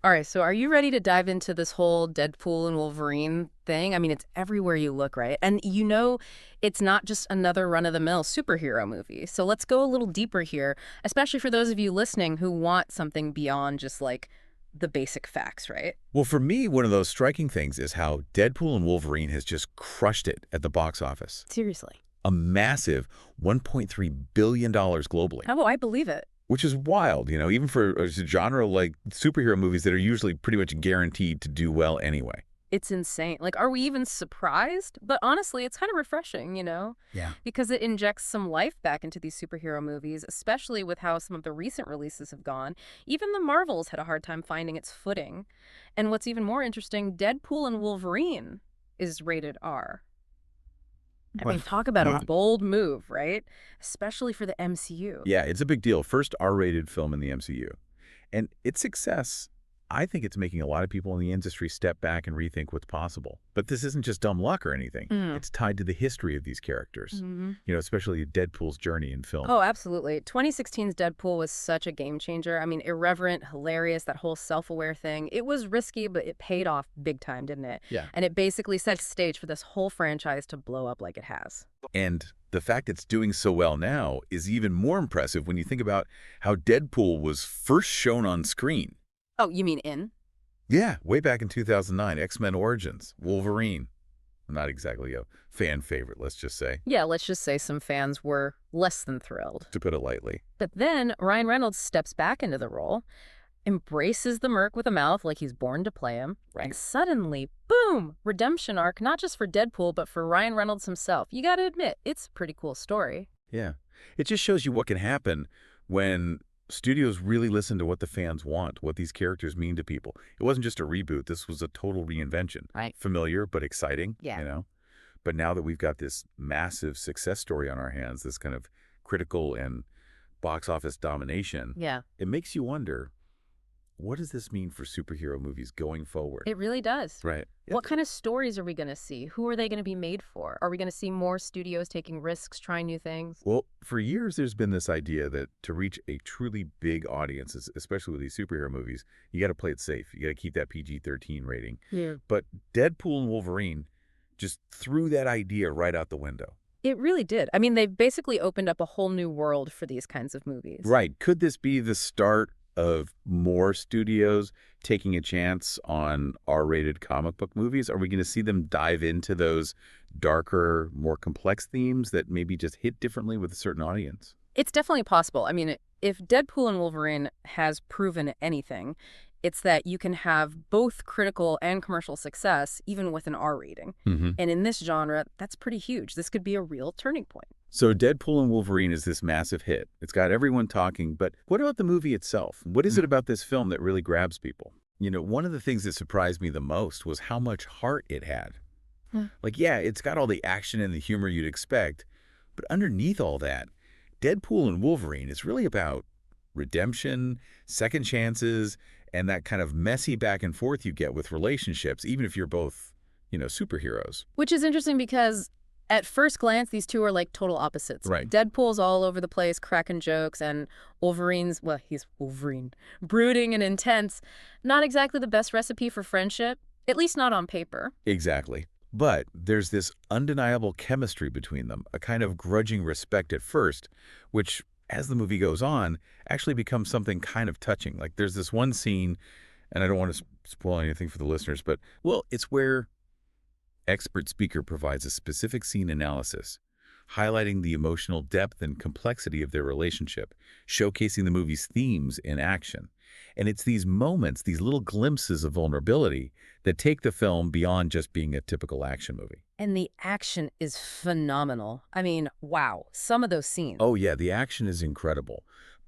All right, so are you ready to dive into this whole Deadpool and Wolverine thing? I mean, it's everywhere you look, right? And it's not just another run-of-the-mill superhero movie. So let's go a little deeper here, especially for those of you listening who want something beyond just like the basic facts, right? Well, for me, one of those striking things is how Deadpool and Wolverine has just crushed it at the box office. Seriously. A massive $1.3 billion globally, Oh, I believe it. which is wild, even for a genre like superhero movies that are usually pretty much guaranteed to do well anyway. It's insane. Like, are we even surprised? But honestly, it's kind of refreshing, Yeah. because it injects some life back into these superhero movies, especially with how some of the recent releases have gone. Even the Marvels had a hard time finding its footing. And what's even more interesting, Deadpool and Wolverine is rated R. I mean, talk about a bold move, right? Especially for the MCU. Yeah, it's a big deal. First R-rated film in the MCU. And its success, I think it's making a lot of people in the industry step back and rethink what's possible. But this isn't just dumb luck or anything. It's tied to the history of these characters, especially Deadpool's journey in film. Oh, absolutely. 2016's Deadpool was such a game changer. I mean, irreverent, hilarious, that whole self-aware thing. It was risky, but it paid off big time, didn't it? Yeah. And it basically set the stage for this whole franchise to blow up like it has. And the fact it's doing so well now is even more impressive when you think about how Deadpool was first shown on screen. Oh, you mean in? Yeah, way back in 2009, X-Men Origins, Wolverine. Not exactly a fan favorite, let's just say, Yeah, let's just say some fans were less than thrilled. to put it lightly. But then Ryan Reynolds steps back into the role, embraces the merc with a mouth like he's born to play him, and suddenly, boom, redemption arc, not just for Deadpool, but for Ryan Reynolds himself. You gotta admit, it's a pretty cool story. Yeah. It just shows you what can happen when studios really listen to what the fans want, what these characters mean to people. It wasn't just a reboot. This was a total reinvention. Right. Familiar, but exciting, Yeah. But now that we've got this massive success story on our hands, this kind of critical and box office domination, Yeah, it makes you wonder, what does this mean for superhero movies going forward? it really does. Right. What kind of stories are we going to see? Who are they going to be made for? Are we going to see more studios taking risks, trying new things? Well, for years, there's been this idea that to reach a truly big audience, especially with these superhero movies, you got to play it safe. You got to keep that PG-13 rating. Yeah. But Deadpool and Wolverine just threw that idea right out the window. It really did. I mean, they've basically opened up a whole new world for these kinds of movies. Right. Could this be the start of more studios taking a chance on R-rated comic book movies? Are we going to see them dive into those darker, more complex themes that maybe just hit differently with a certain audience? It's definitely possible. I mean, if Deadpool and Wolverine has proven anything, it's that you can have both critical and commercial success even with an R rating. And in this genre, that's pretty huge. This could be a real turning point. So Deadpool and Wolverine is this massive hit. It's got everyone talking, but what about the movie itself? What is it about this film that really grabs people? One of the things that surprised me the most was how much heart it had. Like, yeah, it's got all the action and the humor you'd expect, but underneath all that, Deadpool and Wolverine is really about redemption, second chances, and that kind of messy back and forth you get with relationships, even if you're both, superheroes. Which is interesting because at first glance, these two are like total opposites. Right. Deadpool's all over the place, cracking jokes, and Wolverine's, well, he's Wolverine, brooding and intense. Not exactly the best recipe for friendship, at least not on paper. Exactly. But there's this undeniable chemistry between them, a kind of grudging respect at first, which, as the movie goes on, actually becomes something kind of touching. Like there's this one scene, and I don't want to spoil anything for the listeners, but, well, it's where expert speaker provides a specific scene analysis, highlighting the emotional depth and complexity of their relationship, showcasing the movie's themes in action. And it's these moments, these little glimpses of vulnerability that take the film beyond just being a typical action movie. And the action is phenomenal. I mean, wow, some of those scenes. Oh, yeah, the action is incredible.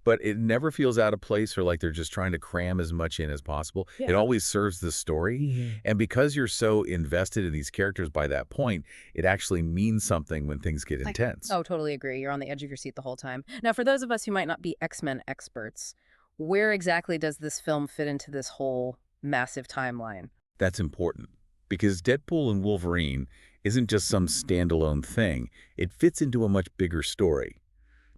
But it never feels out of place or like they're just trying to cram as much in as possible. Yeah. It always serves the story. And because you're so invested in these characters by that point, it actually means something when things get intense. Oh, totally agree. You're on the edge of your seat the whole time. Now, for those of us who might not be X-Men experts, where exactly does this film fit into this whole massive timeline? That's important because Deadpool and Wolverine isn't just some standalone thing. It fits into a much bigger story.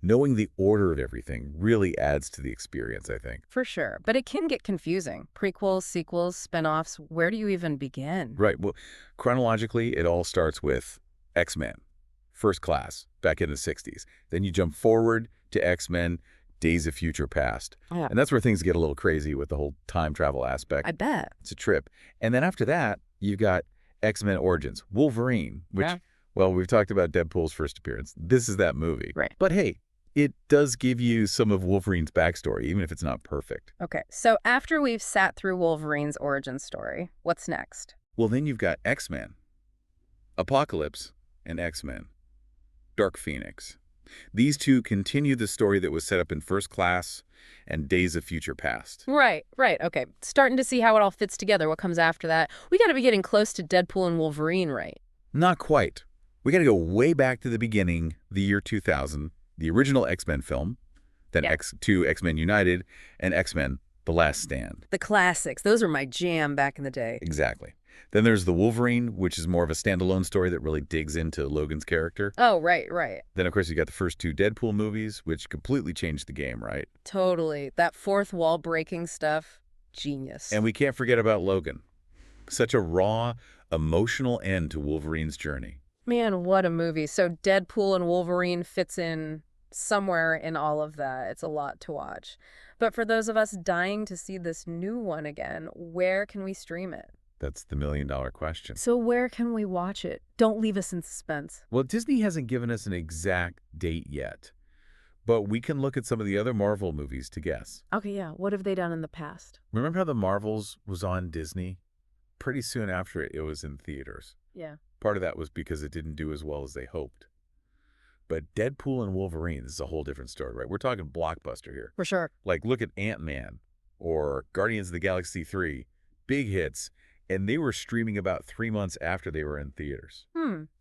Knowing the order of everything really adds to the experience, I think. For sure. But it can get confusing. Prequels, sequels, spin-offs, where do you even begin? Right. Well, chronologically, it all starts with X-Men, First Class, back in the 60s. Then you jump forward to X-Men, Days of Future Past. Yeah. And that's where things get a little crazy with the whole time travel aspect. I bet. It's a trip. And then after that, you've got X-Men Origins, Wolverine, which, Yeah. well, we've talked about Deadpool's first appearance. This is that movie. Right. But hey, it does give you some of Wolverine's backstory, even if it's not perfect. Okay, so after we've sat through Wolverine's origin story, what's next? Well, then you've got X-Men, Apocalypse, and X-Men, Dark Phoenix. These two continue the story that was set up in First Class and Days of Future Past. Right, okay. Starting to see how it all fits together, what comes after that. We gotta be getting close to Deadpool and Wolverine, right? Not quite. We got to go way back to the beginning, the year 2000, the original X-Men film, then Yeah. X2 X-Men United, and X-Men The Last Stand. The classics, those were my jam back in the day. Exactly. Then there's the Wolverine, which is more of a standalone story that really digs into Logan's character. Oh, right. Then, of course, you got the first two Deadpool movies, which completely changed the game, right? Totally. That fourth wall breaking stuff, genius. And we can't forget about Logan. Such a raw, emotional end to Wolverine's journey. Man, what a movie. So Deadpool and Wolverine fits in somewhere in all of that. It's a lot to watch. But for those of us dying to see this new one again, where can we stream it? That's the million-dollar question. So where can we watch it? Don't leave us in suspense. Well, Disney hasn't given us an exact date yet, but we can look at some of the other Marvel movies to guess. Okay, yeah. What have they done in the past? Remember how The Marvels was on Disney? Pretty soon after it was in theaters. Yeah. Part of that was because it didn't do as well as they hoped. But Deadpool and Wolverine, this is a whole different story, right? We're talking Blockbuster here. For sure. Like, look at Ant-Man or Guardians of the Galaxy 3. Big hits. And they were streaming about 3 months after they were in theaters.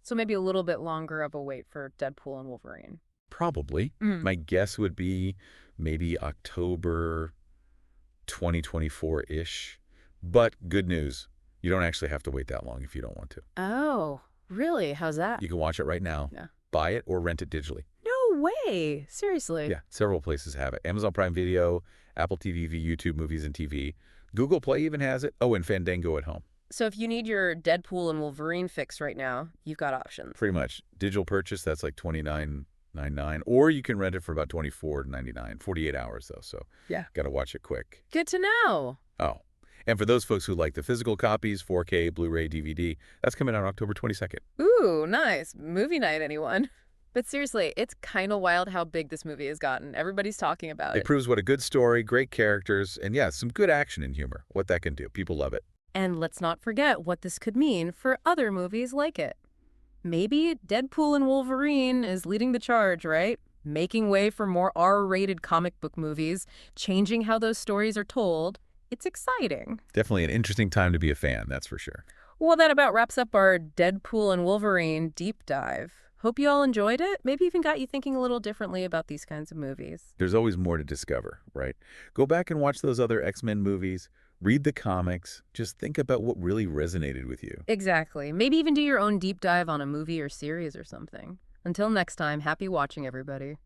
So maybe a little bit longer of a wait for Deadpool and Wolverine. Probably. My guess would be maybe October 2024-ish. But good news, you don't actually have to wait that long if you don't want to. Oh, really? How's that? You can watch it right now, Yeah. buy it, or rent it digitally. No way. Seriously. Yeah, several places have it. Amazon Prime Video, Apple TV, YouTube Movies and TV. Google Play even has it. Oh, and Fandango at home. So if you need your Deadpool and Wolverine fix right now, you've got options. Pretty much. Digital purchase, that's like $29.99. Or you can rent it for about $24.99. 48 hours, though, so Yeah. got to watch it quick. Good to know. Oh, and for those folks who like the physical copies, 4K, Blu-ray, DVD, that's coming out October 22nd. Ooh, nice. Movie night, anyone? But seriously, it's kind of wild how big this movie has gotten. Everybody's talking about It it. proves what a good story, great characters, and yeah, some good action and humor. What that can do. People love it. And let's not forget what this could mean for other movies like it. Maybe Deadpool and Wolverine is leading the charge, right? Making way for more R-rated comic book movies, changing how those stories are told. It's exciting. Definitely an interesting time to be a fan, that's for sure. Well, that about wraps up our Deadpool and Wolverine deep dive. Hope you all enjoyed it. Maybe even got you thinking a little differently about these kinds of movies. There's always more to discover, right? Go back and watch those other X-Men movies, read the comics, just think about what really resonated with you. Exactly. Maybe even do your own deep dive on a movie or series or something. Until next time, happy watching, everybody.